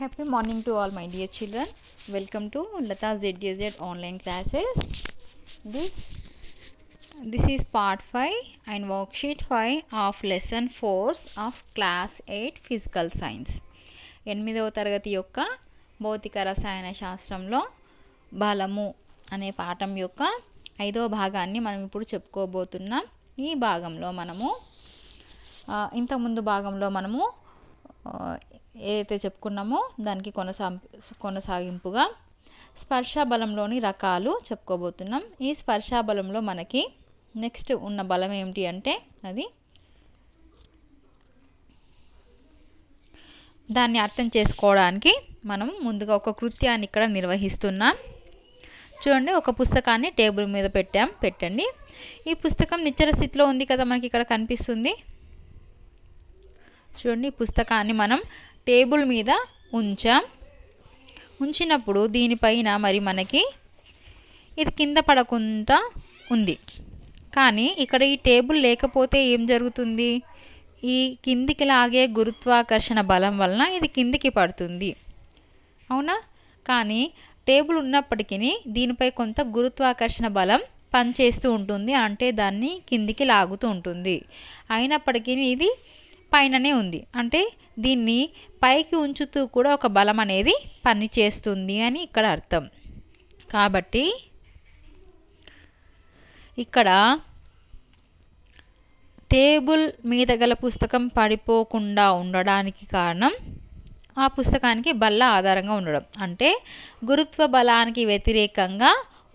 Happy morning to all my dear children. Welcome to Lata ZDZ online classes. This is part 5 and worksheet 5 of lesson 4 of class 8 physical science. 8వ తరగతి యొక్క భౌతిక రసాయన శాస్త్రంలో బలము అనే పాఠం యొక్క 5వ భాగాన్ని మనం ఇప్పుడు చెప్పుకోబోతున్నాం. ఈ భాగంలో మనము ఇంతకుముందు భాగంలో మనము ఏదైతే చెప్పుకున్నామో దానికి కొనసాగింపుగా స్పర్శ బలంలోని రకాలు చెప్పుకోబోతున్నాం. ఈ స్పర్శ బలంలో మనకి నెక్స్ట్ ఉన్న బలం ఏమిటి అంటే అది దాన్ని అర్థం చేసుకోవడానికి మనం ముందుగా ఒక కృత్యాన్ని ఇక్కడ నిర్వహిస్తున్నాం. చూడండి, ఒక పుస్తకాన్ని టేబుల్ మీద పెట్టండి. ఈ పుస్తకం నిశ్చల స్థితిలో ఉంది కదా, మనకి ఇక్కడ కనిపిస్తుంది. చూడండి, ఈ పుస్తకాన్ని మనం టేబుల్ మీద ఉంచినప్పుడు దీనిపైన మరి మనకి ఇది కింద పడకుండా ఉంది. కానీ ఇక్కడ ఈ టేబుల్ లేకపోతే ఏం జరుగుతుంది? ఈ కిందికి లాగే గురుత్వాకర్షణ బలం వలన ఇది కిందికి పడుతుంది, అవునా? కానీ టేబుల్ ఉన్నప్పటికీ దీనిపై కొంత గురుత్వాకర్షణ బలం పనిచేస్తూ ఉంటుంది, అంటే దాన్ని కిందికి లాగుతూ ఉంటుంది. అయినప్పటికీ ఇది పైననే ఉంది, అంటే దీన్ని పైకి ఉంచుతూ కూడా ఒక బలం అనేది పనిచేస్తుంది అని ఇక్కడ అర్థం. కాబట్టి ఇక్కడ టేబుల్ మీద గల పుస్తకం పడిపోకుండా ఉండడానికి కారణం ఆ పుస్తకానికి బల్ల ఆధారంగా ఉండడం, అంటే గురుత్వ బలానికి వ్యతిరేకంగా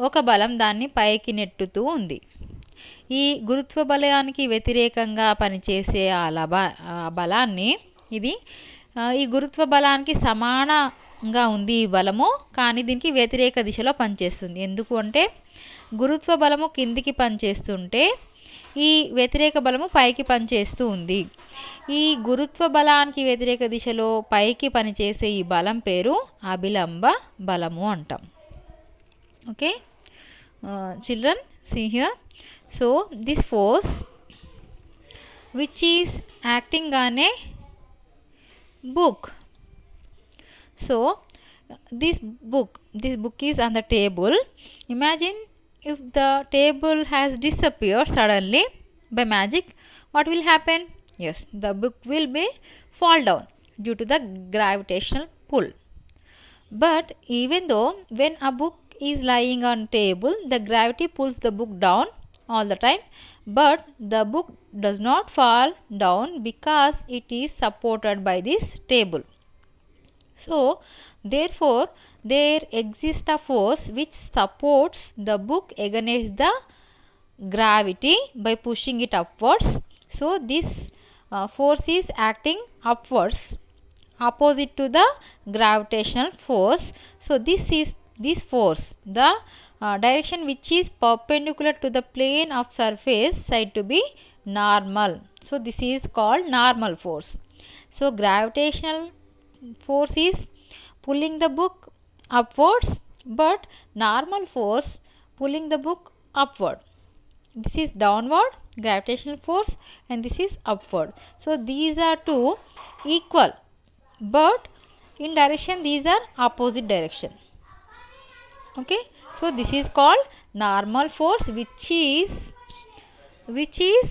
ఒక బలం దాన్ని పైకి నెట్టుతూ ఉంది. ఈ గురుత్వ బలానికి వ్యతిరేకంగా పనిచేసే ఆ బలాన్ని ఈ గురుత్వ బలానికి సమానంగా ఉంది ఈ బలము, కానీ దీనికి వ్యతిరేక దిశలో పనిచేస్తుంది. ఎందుకు అంటే గురుత్వ బలము కిందికి పనిచేస్తుంటే ఈ వ్యతిరేక బలము పైకి పనిచేస్తూ ఉంది. ఈ గురుత్వ బలానికి వ్యతిరేక దిశలో పైకి పనిచేసే ఈ బలం పేరు అభిలంబ బలము అంటాం. Okay children, see here. So this force which is acting on a book. So this book is on the table. Imagine if the table has disappeared suddenly by magic, what will happen? Yes, the book will be fall down due to the gravitational pull. But even though when a book is lying on table, the gravity pulls the book down all the time, but the book does not fall down because it is supported by this table. So therefore there exists a force which supports the book against the gravity by pushing it upwards. So this force is acting upwards opposite to the gravitational force. So this force, the direction which is perpendicular to the plane of surface said to be normal. So this is called normal force. So gravitational force is pulling the book upwards, but normal force pulling the book upward. This is downward gravitational force and this is upward. So these are two equal, but in direction these are opposite direction. Okay, so this is called normal force which is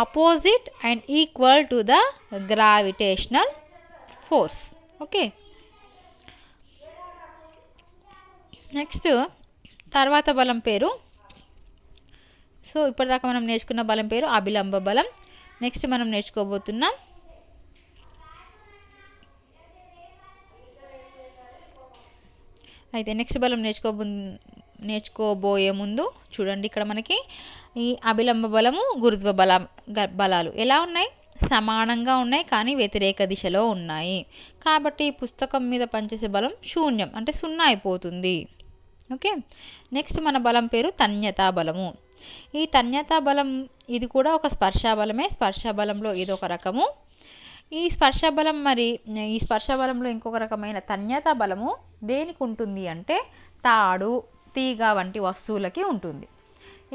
opposite and equal to the gravitational force. Okay, next తర్వాత బలం పేరు, so ఇప్పటిదాకా మనం నేర్చుకున్న బలం పేరు అభిలంబ బలం. Next మనం నేర్చుకోబోతున్నాం అయితే నెక్స్ట్ బలం నేర్చుకోబోయే ముందు చూడండి, ఇక్కడ మనకి ఈ అభిలంబ బలము గురుత్వ బలాలు ఎలా ఉన్నాయి? సమానంగా ఉన్నాయి, కానీ వ్యతిరేక దిశలో ఉన్నాయి. కాబట్టి పుస్తకం మీద పనిచేసే బలం శూన్యం, అంటే 0 అయిపోతుంది. ఓకే, నెక్స్ట్ మన బలం పేరు తన్యతా బలము. ఈ తన్యతా బలం ఇది కూడా ఒక స్పర్శా బలమే. స్పర్శా బలంలో ఇదొక రకము. ఈ స్పర్శ బలంలో ఇంకొక రకమైన తన్యతా బలము దేనికి ఉంటుంది అంటే తాడు, తీగ వంటి వస్తువులకి ఉంటుంది.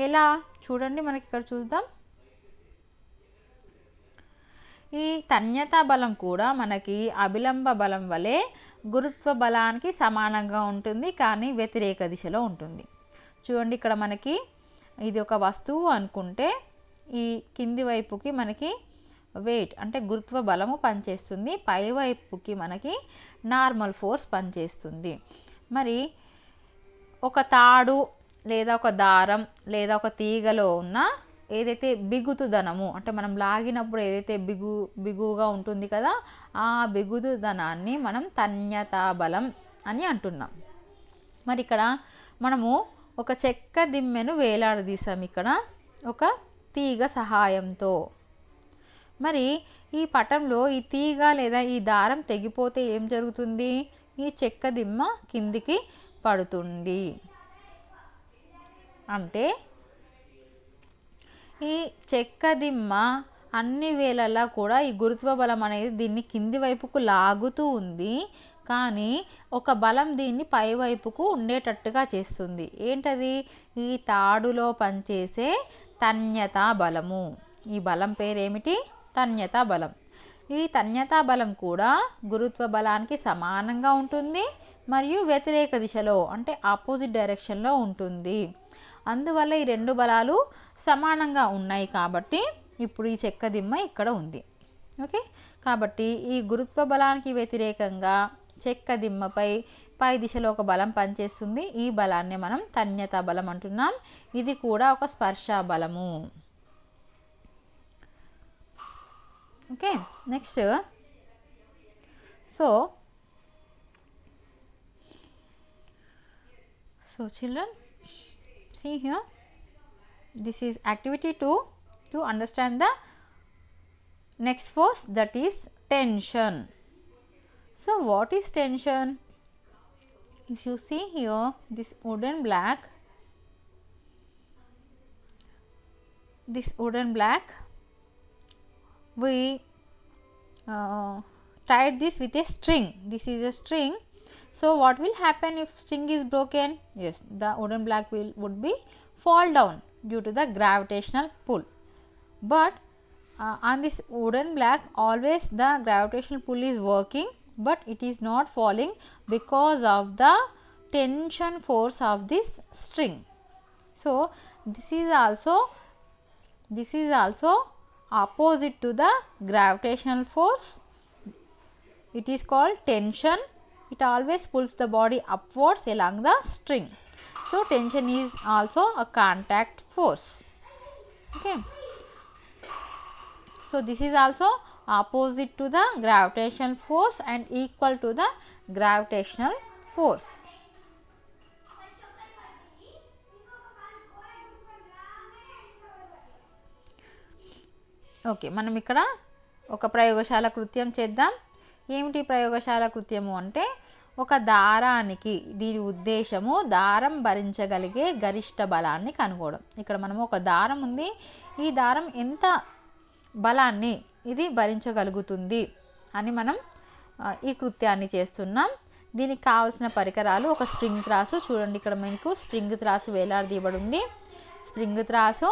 ఎలా చూడండి, మనకి ఇక్కడ చూద్దాం. ఈ తన్యతా బలం కూడా మనకి అభిలంబ బలం వలె గురుత్వ బలానికి సమానంగా ఉంటుంది, కానీ వ్యతిరేక దిశలో ఉంటుంది. చూడండి, ఇక్కడ మనకి ఇది ఒక వస్తువు అనుకుంటే ఈ కింది వైపుకి మనకి వెయిట్ అంటే గురుత్వ బలము పనిచేస్తుంది, పై వైపుకి మనకి నార్మల్ ఫోర్స్ పనిచేస్తుంది. మరి ఒక తాడు లేదా ఒక దారం లేదా ఒక తీగలో ఉన్న ఏదైతే బిగుతుదనము అంటే మనం లాగినప్పుడు ఏదైతే బిగువుగా ఉంటుంది కదా, ఆ బిగుతుదనాన్ని మనం తన్యతా బలం అని అంటున్నాం. మరి ఇక్కడ మనము ఒక చెక్క దిమ్మెను వేలాడదీసాం ఇక్కడ ఒక తీగ సహాయంతో. మరి ఈ పటంలో ఈ తీగ లేదా ఈ దారం తెగిపోతే ఏం జరుగుతుంది? ఈ చెక్క దిమ్మ కిందికి పడుతుంది. అంటే ఈ చెక్క దిమ్మ అన్ని వేళలా కూడా ఈ గురుత్వ బలం అనేది దీన్ని కింది వైపుకు లాగుతూ ఉంది, కానీ ఒక బలం దీన్ని పై వైపుకు ఉండేటట్టుగా చేస్తుంది. ఏంటది? ఈ తాడులో పనిచేసే తన్యతా బలము. ఈ బలం పేరేమిటి? తన్యతా బలం. ఈ తన్యతా బలం కూడా గురుత్వ బలానికి సమానంగా ఉంటుంది మరియు వ్యతిరేక దిశలో అంటే ఆపోజిట్ డైరెక్షన్లో ఉంటుంది. అందువల్ల ఈ రెండు బలాలు సమానంగా ఉన్నాయి కాబట్టి ఇప్పుడు ఈ చెక్క దిమ్మ ఇక్కడ ఉంది. ఓకే, కాబట్టి ఈ గురుత్వ బలానికి వ్యతిరేకంగా చెక్క దిమ్మపై పై దిశలో ఒక బలం పనిచేస్తుంది. ఈ బలాన్ని మనం తన్యతా బలం అంటున్నాం. ఇది కూడా ఒక స్పర్శ బలము. Okay, next so children, see here, this is activity 2 to understand the next force, that is tension. So what is tension? If you see here, this wooden block we tied this with a string. This is a string. So what will happen if string is broken? Yes, the wooden block would be fall down due to the gravitational pull. But on this wooden block always the gravitational pull is working, but it is not falling because of the tension force of this string. So this is also opposite to the gravitational force. It is called tension. It always pulls the body upwards along the string. So tension is also a contact force. Okay, so this is also opposite to the gravitational force and equal to the gravitational force. Okay, మనం ఇక్కడ ఒక ప్రయోగశాల కృత్యం చేద్దాం. ఏమిటి ప్రయోగశాల కృత్యము అంటే ఒక దారానికి దీని ఉద్దేశము దారం భరించగలిగే గరిష్ట బలాన్ని కనుగొనడం. ఇక్కడ మనము ఒక దారం ఉంది, ఈ దారం ఎంత బలాన్ని ఇది భరించగలుగుతుంది అని మనం ఈ కృత్యాన్ని చేస్తున్నాం. దీనికి కావాల్సిన పరికరాలు ఒక స్ప్రింగ్ త్రాసు. చూడండి, ఇక్కడ మనకు స్ప్రింగ్ త్రాసు వేలాడదీయబడి ఉంది. స్ప్రింగ్ త్రాసు,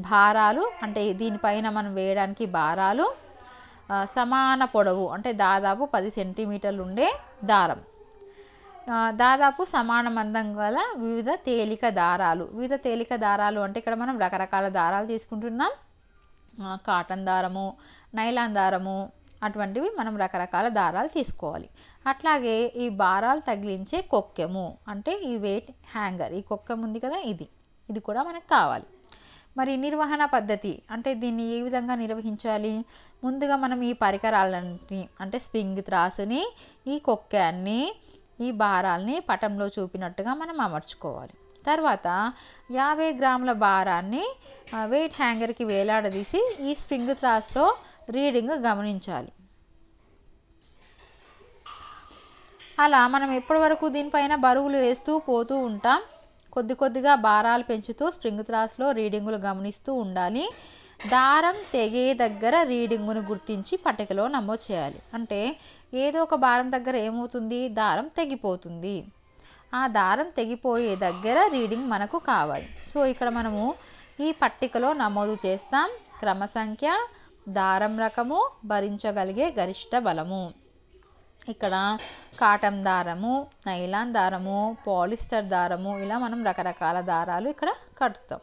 భారాలు అంటే దీనిపైన మనం వేయడానికి భారాలు, సమాన పొడవు అంటే దాదాపు 10 సెంటీమీటర్లు ఉండే దారం, దాదాపు సమాన మందం గల వివిధ తేలిక దారాలు. వివిధ తేలిక దారాలు అంటే ఇక్కడ మనం రకరకాల దారాలు తీసుకుంటున్నాం. కాటన్ దారము, నైలాన్ దారము, అటువంటివి మనం రకరకాల దారాలు తీసుకోవాలి. అట్లాగే ఈ భారాలు తగిలించే కొక్కెము అంటే ఈ వెయిట్ హ్యాంగర్, ఈ కొక్కెం ఉంది కదా, ఇది కూడా మనకు కావాలి. మరి నిర్వహణ పద్ధతి అంటే దీన్ని ఏ విధంగా నిర్వహించాలి? ముందుగా మనం ఈ పరికరాలన్నింటినీ అంటే స్ప్రింగ్ త్రాసుని, ఈ కొక్కాన్ని, ఈ భారాల్ని పటంలో చూపినట్టుగా మనం అమర్చుకోవాలి. తర్వాత 50 గ్రాముల భారాన్ని వెయిట్ హ్యాంగర్కి వేలాడదీసి ఈ స్ప్రింగ్ త్రాస్లో రీడింగ్ గమనించాలి. అలా మనం ఎప్పటి వరకు దీనిపైన బరువులు వేస్తూ పోతూ ఉంటాం. కొద్దిగా భారాలు పెంచుతూ స్ప్రింగ్ త్రాస్లో రీడింగులు గమనిస్తూ ఉండాలి. దారం తెగే దగ్గర రీడింగును గుర్తించి పట్టికలో నమోదు చేయాలి. అంటే ఏదో ఒక భారం దగ్గర ఏమవుతుంది? దారం తెగిపోతుంది. ఆ దారం తెగిపోయే దగ్గర రీడింగ్ మనకు కావాలి. సో ఇక్కడ మనము ఈ పట్టికలో నమోదు చేస్తాం. క్రమ సంఖ్య దారం రకము, భరించగలిగే గరిష్ట బలము. ఇక్కడ కాటన్ దారము, నైలాన్ దారము, పాలిస్టర్ దారము, ఇలా మనం రకరకాల దారాలు ఇక్కడ కట్టుతాం.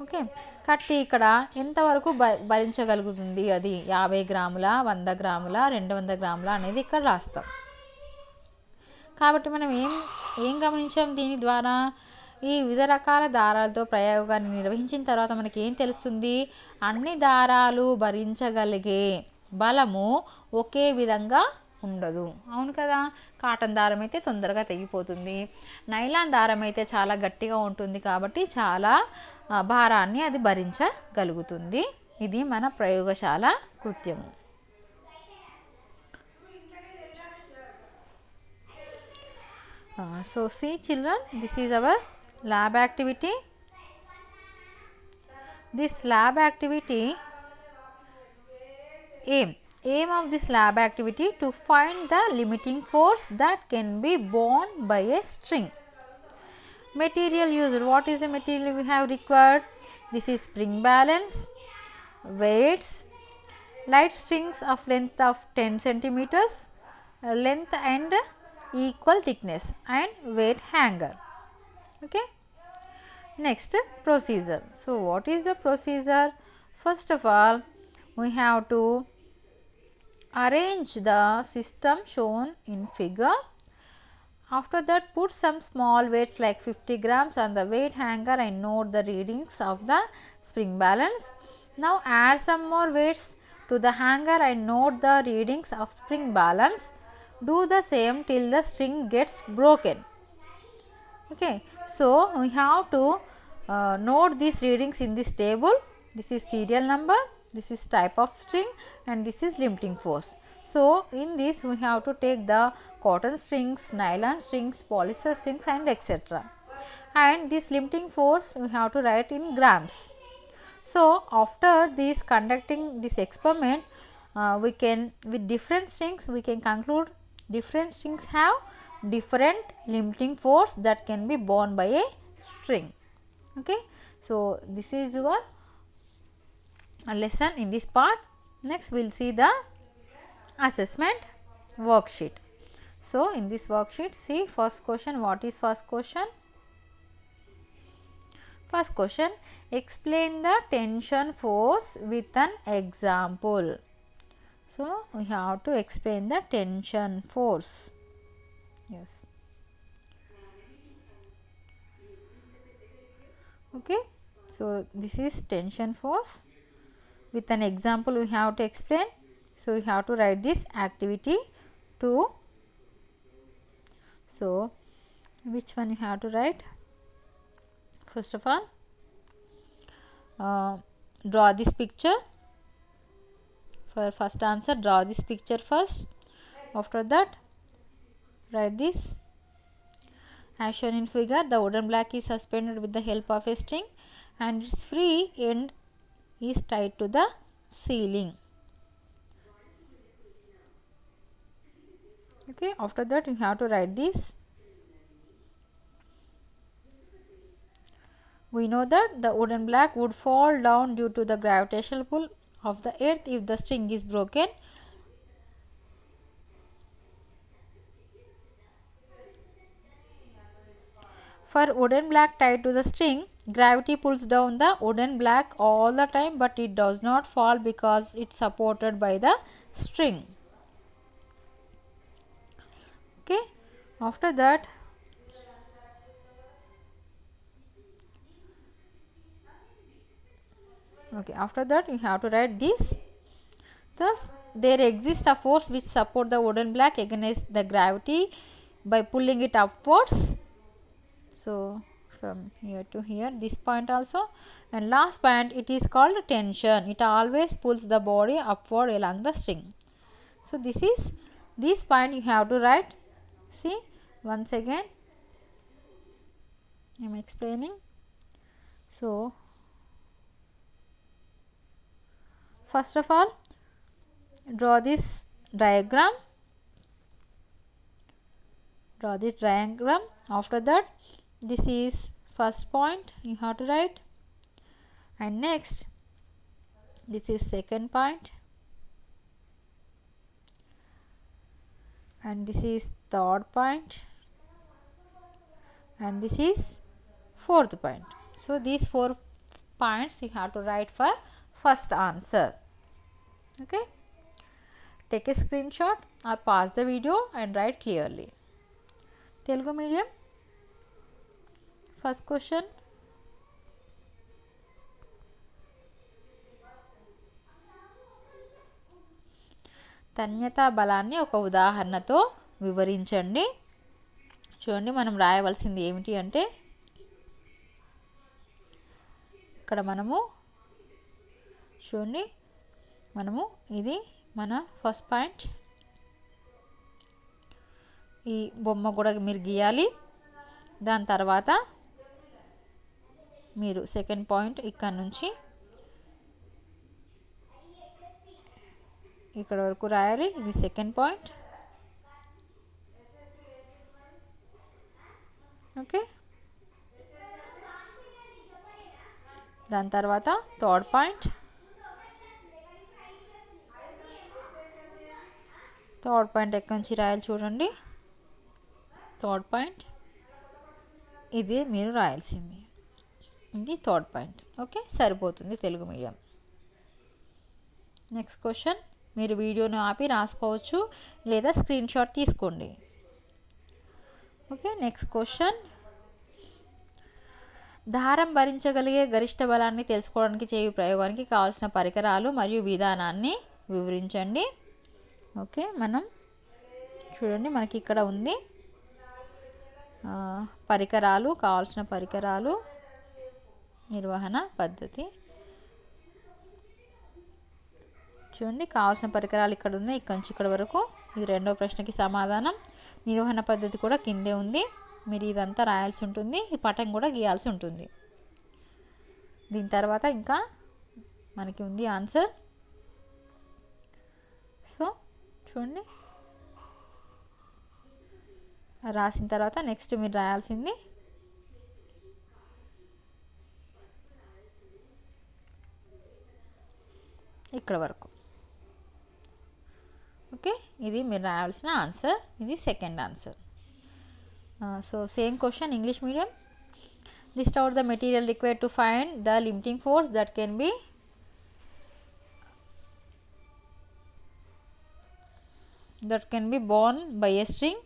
ఓకే, కట్టి ఇక్కడ ఎంతవరకు భరించగలుగుతుంది, అది 50 గ్రాముల, 100 గ్రాముల, 200 గ్రాముల అనేది ఇక్కడ రాస్తాం. కాబట్టి మనం ఏం గమనించాం దీని ద్వారా, ఈ వివిధ రకాల దారాలతో ప్రయోగాన్ని నిర్వహించిన తర్వాత మనకి ఏం తెలుస్తుంది, అన్ని దారాలు భరించగలిగే బలము ఒకే విధంగా ఉండదు. అవును కదా, కాటన్ దారం అయితే తొందరగా తెగిపోతుంది, నైలాన్ దారం అయితే చాలా గట్టిగా ఉంటుంది కాబట్టి చాలా భారాన్ని అది భరించగలుగుతుంది. ఇది మన ప్రయోగశాల కృత్యము. So see children, this is our lab activity. This lab activity aim of this lab activity to find the limiting force that can be borne by a string. Material used, what is the material we have required? This is spring balance, weights, light strings of length of 10 centimeters, length and equal thickness, and weight hanger. Okay, next procedure. So what is the procedure? First of all, we have to arrange the system shown in figure. After that, put some small weights like 50 grams on the weight hanger and note the readings of the spring balance. Now add some more weights to the hanger and note the readings of spring balance. Do the same till the string gets broken. Okay, so we have to note these readings in this table. This is serial number, this is type of string, and this is limiting force. So in this we have to take the cotton strings, nylon strings, polyester strings, and etc. And this limiting force we have to write in grams. So after this conducting this experiment, we can, with different strings, we can conclude different strings have different limiting force that can be borne by a string. Okay, so this is your lesson in this part. Next we will see the assessment worksheet. So in this worksheet, see first question. What is first question? First question, explain the tension force with an example. So we have to explain the tension force. Yes. Okay, so this is tension force. With an example we have to explain. So we have to write this activity 2. So which one you have to write? First of all, draw this picture. For first answer, draw this picture first. After that, write this. As shown in figure, the wooden block is suspended with the help of a string and its free end is tied to the ceiling. Okay, after that you have to write this. We know that the wooden block would fall down due to the gravitational pull of the earth if the string is broken. For wooden block tied to the string, gravity pulls down the wooden block all the time, but it does not fall because it's supported by the string. Okay, after that you have to write this. Thus there exists a force which support the wooden block against the gravity by pulling it upwards. So from here to here, this point also, and last point, it is called tension. It always pulls the body upward along the string. So this point you have to write. See, once again I am explaining. So first of all, draw this diagram. After that, this is first point you have to write, and next This is second point, and this is third point, and this is fourth point. So these 4 points you have to write for first answer. Okay, take a screenshot or pause the video and write clearly. Telugu medium, first question. తన్యతా బలాన్ని ఒక ఉదాహరణతో వివరించండి. చూడండి, మనం రాయవలసింది ఏమిటి అంటే ఇక్కడ మనము చూడండి, ఇది మన ఫస్ట్ పాయింట్. ఈ బొమ్మ కూడా మీరు గీయాలి. దాని తర్వాత మీరు సెకండ్ పాయింట్ ఇక్కడ నుంచి ఇక్కడ వరకు రాయాలి. ఇది సెకండ్ పాయింట్. ఓకే, దాని తర్వాత థర్డ్ పాయింట్. థర్డ్ పాయింట్ ఎక్కడి నుంచి రాయాలి చూడండి. థర్డ్ పాయింట్ ఇది మీరు రాయాల్సింది. ఇది థర్డ్ పాయింట్. ఓకే, సరిపోతుంది తెలుగు మీడియం. నెక్స్ట్ క్వశ్చన్, మీరు వీడియోను ఆపి రాసుకోవచ్చు లేదా స్క్రీన్ షాట్ తీసుకోండి. ఓకే, నెక్స్ట్ క్వశ్చన్, దారం భరించగలిగే గరిష్ట బలాన్ని తెలుసుకోవడానికి చేయు ప్రయోగానికి కావాల్సిన పరికరాలు మరియు విధానాన్ని వివరించండి. ఓకే, మనం చూడండి, మనకి ఇక్కడ ఉంది పరికరాలు, కావాల్సిన పరికరాలు, నిర్వహణ పద్ధతి. చూడండి, కావాల్సిన పరికరాలు ఇక్కడ ఉన్నాయి, ఇక్కడ నుంచి ఇక్కడ వరకు. ఇది రెండో ప్రశ్నకి సమాధానం. నిర్వహణ పద్ధతి కూడా కిందే ఉంది. మీరు ఇదంతా రాయాల్సి ఉంటుంది. ఈ పటం కూడా గీయాల్సి ఉంటుంది. దీని తర్వాత ఇంకా మనకి ఉంది ఆన్సర్. సో చూడండి, రాసిన తర్వాత నెక్స్ట్ మీరు రాయాల్సింది ఇక్కడ వరకు. ఓకే, ఇది మీరు రాయాల్సిన ఆన్సర్. ఇది second answer. So same question, English medium. List out the material required to find the limiting force that can be borne by a string.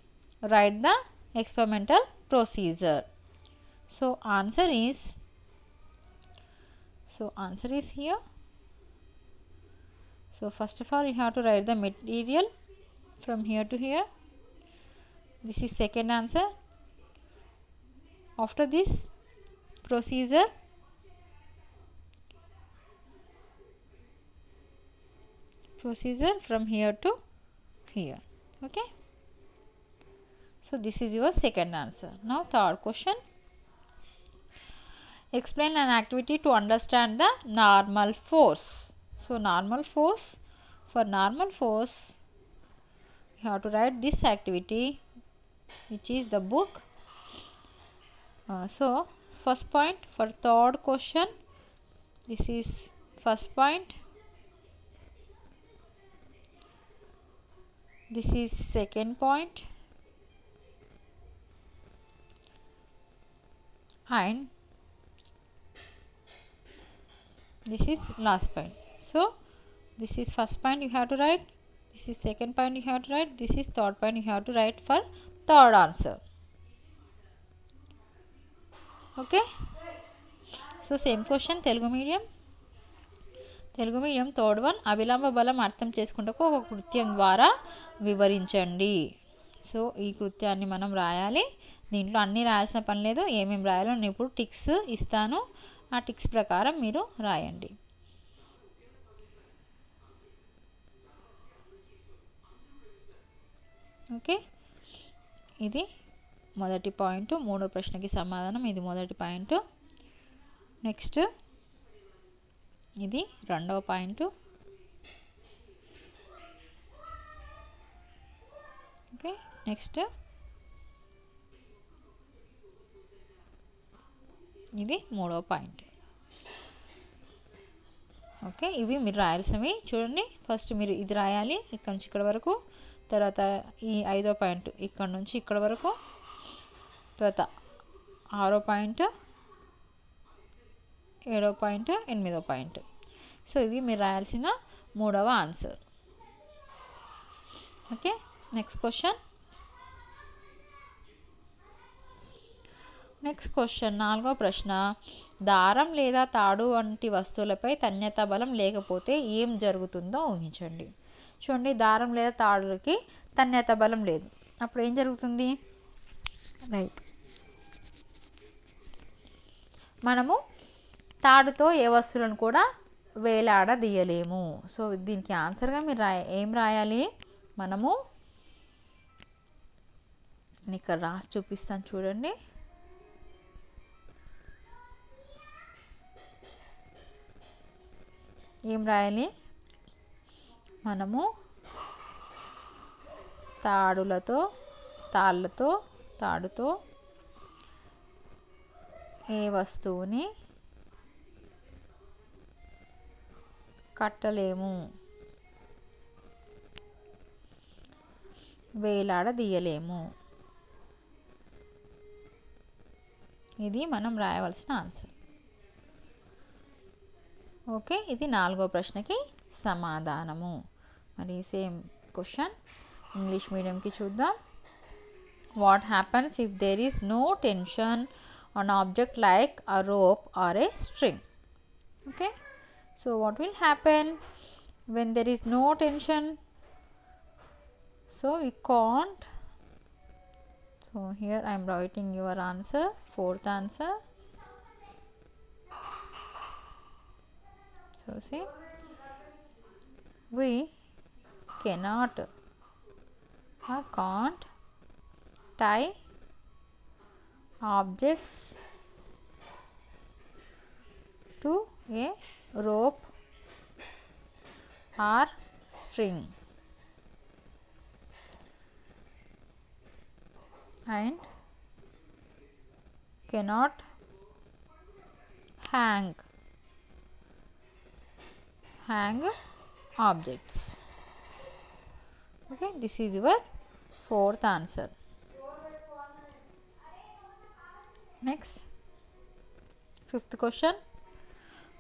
Write the experimental procedure. So answer is here. So first of all you have to write the material from here to here. This is second answer. After this procedure, from here to here. Okay, so this is your second answer. Now third question, explain an activity to understand the normal force. So normal force, for normal force you have to write this activity, which is the book. So first point for third question, this is first point, this is second point, and this is last point. So this is first point you have to write, this is second point you have to write, this is third point you have to write for third answer. Okay, so same question, Telugu medium. Third one, అవిలంబ బలం అర్థం చేసుకుంటకు ఒక కృత్యం ద్వారా వివరించండి. So ఈ కృత్యాన్ని మనం రాయాలి. దీంట్లో అన్నీ రాయాల్సిన పని లేదు. ఏమేమి రాయాలో నేను ఇప్పుడు టిక్స్ ఇస్తాను. ఆ టిక్స్ ప్రకారం మీరు రాయండి. ఓకే, ఇది మొదటి పాయింట్. మూడో ప్రశ్నకి సమాధానం ఇది మొదటి పాయింట్. నెక్స్ట్ ఇది రెండవ పాయింట్. ఓకే, నెక్స్ట్ ఇది మూడవ పాయింట్. ఓకే, ఇవి మీరు రాయాల్సినవి. చూడండి, ఫస్ట్ మీరు ఇది రాయాలి ఇక్కడ నుంచి ఇక్కడ వరకు, తర్వాత ఈ 5వ పాయింట్ ఇక్కడ నుంచి ఇక్కడ వరకు, తర్వాత 6వ పాయింట్, 7వ పాయింట్, 8వ పాయింట్. సో ఇవి మీరు రాయాల్సిన 3వ ఆన్సర్. Okay, next question. 4వ ప్రశ్న. దారం లేదా తాడు వంటి వస్తువులపై తన్యత బలం లేకపోతే ఏం జరుగుతుందో ఊహించండి. చూడండి, దారం లేదా తాడుకి తన్యత బలం లేదు, అప్పుడు ఏం జరుగుతుంది? రైట్, మనము తాడుతో ఏ వస్తువులను కూడా వేలాడదీయలేము. సో దీనికి ఆన్సర్గా మీరు ఏం రాయాలి? మనము ఇక్కడ రాసి చూపిస్తాను చూడండి. ఏం రాయాలి? మనము తాడుతో ఏ వస్తువుని కట్టలేము, వేలాడదీయలేము. ఇది మనం రాయవలసిన ఆన్సర్. ఓకే, ఇది 4వ ప్రశ్నకి సమాధానము. మరి సేమ్ క్వశ్చన్ ఇంగ్లీష్ మీడియంకి చూద్దాం. What happens if there is no tension on object like a rope or a string? Okay, so what will happen when there is no tension? So we can't. So here I am writing your answer, 4th answer. So see, we cannot or can't tie objects to a rope or string, and cannot hang objects. Okay, this is your 4th answer. Next, 5th question.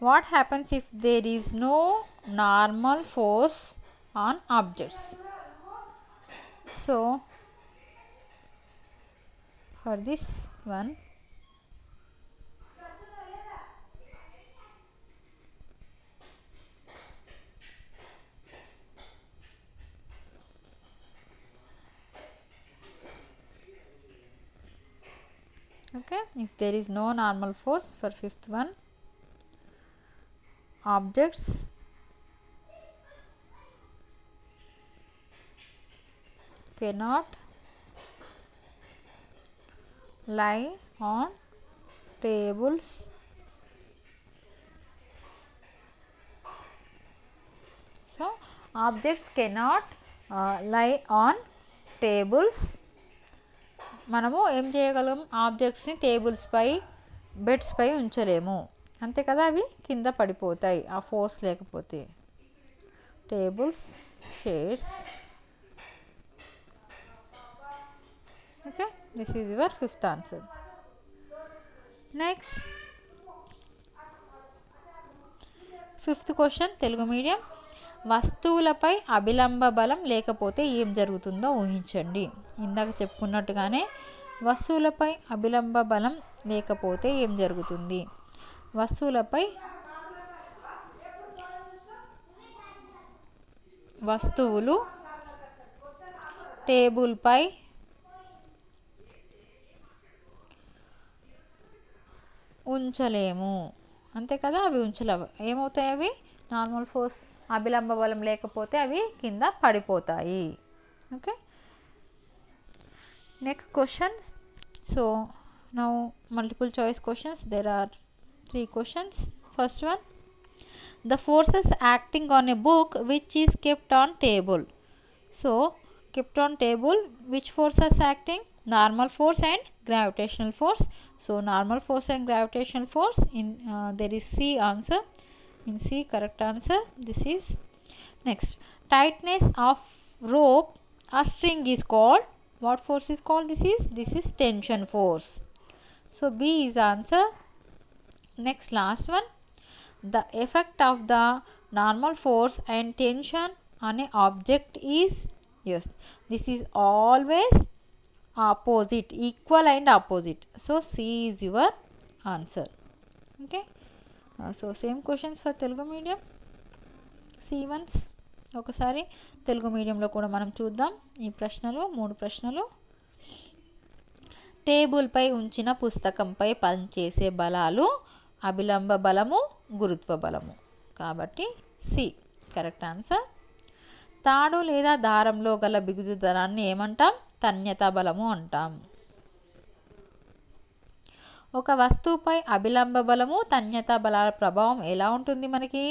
What happens if there is no normal force on objects? So for this one, okay, if there is no normal force, for 5th one, objects cannot lie on tables so objects cannot lie on tables. మనము ఏం చేయగలం? ఆబ్జెక్ట్స్ని tables పై, beds పై ఉంచలేము, అంతే కదా, అవి కింద పడిపోతాయి ఆ force లేకపోతే. Tables, chairs. Okay, this is your 5th answer. Next 5th question, Telugu medium. వస్తువులపై అభిలంబ బలం లేకపోతే ఏం జరుగుతుందో ఊహించండి. ఇందాక చెప్పుకున్నట్టుగానే వస్తువులపై అభిలంబ బలం లేకపోతే ఏం జరుగుతుంది? వస్తువులు టేబుల్పై ఉంచలేము, అంతే కదా, అవి ఉంచలేవు. ఏమవుతాయి? అవి నార్మల్ ఫోర్స్, అభిలంబ బలం లేకపోతే అవి కింద పడిపోతాయి. Okay, next questions. So now multiple choice questions. There are 3 questions. First one, the forces acting on a book which is kept on table. So kept on table, which forces acting? Normal force and gravitational force. So normal force and gravitational force, in there is C answer. In C, correct answer. This is next. Tightness of rope or string is called, what force is called? This is tension force. So B is answer. Next, last one. The effect of the normal force and tension on a object is, yes, this is always opposite, equal and opposite. So C is your answer. Okay. So same questions for Telugu medium. C1s ఒకసారి తెలుగు మీడియంలో కూడా మనం చూద్దాం. ఈ ప్రశ్నలు 3 ప్రశ్నలు. టేబుల్పై ఉంచిన పుస్తకంపై పనిచేసే బలాలు అభిలంబ బలము, గురుత్వ బలము. కాబట్టి సి కరెక్ట్ ఆన్సర్. తాడు లేదా దారంలో గల బిగుతుదనాన్ని ఏమంటాం? తన్యతా బలము అంటాం. ఒక వస్తువుపై అభిలంబ బలము, తన్యతా బలాల ప్రభావం ఎలా ఉంటుంది? మనకి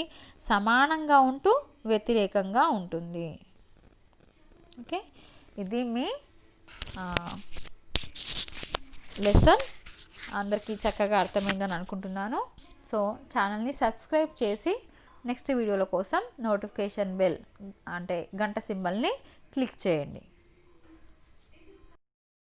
సమానంగా ఉంటూ వ్యతిరేకంగా ఉంటుంది. ఓకే, ఇది మీ లెసన్. అందరికీ చక్కగా అర్థమైందని అనుకుంటున్నాను. సో ఛానల్ని సబ్స్క్రైబ్ చేసి నెక్స్ట్ వీడియోల కోసం నోటిఫికేషన్ బెల్ అంటే గంట సింబల్ని క్లిక్ చేయండి.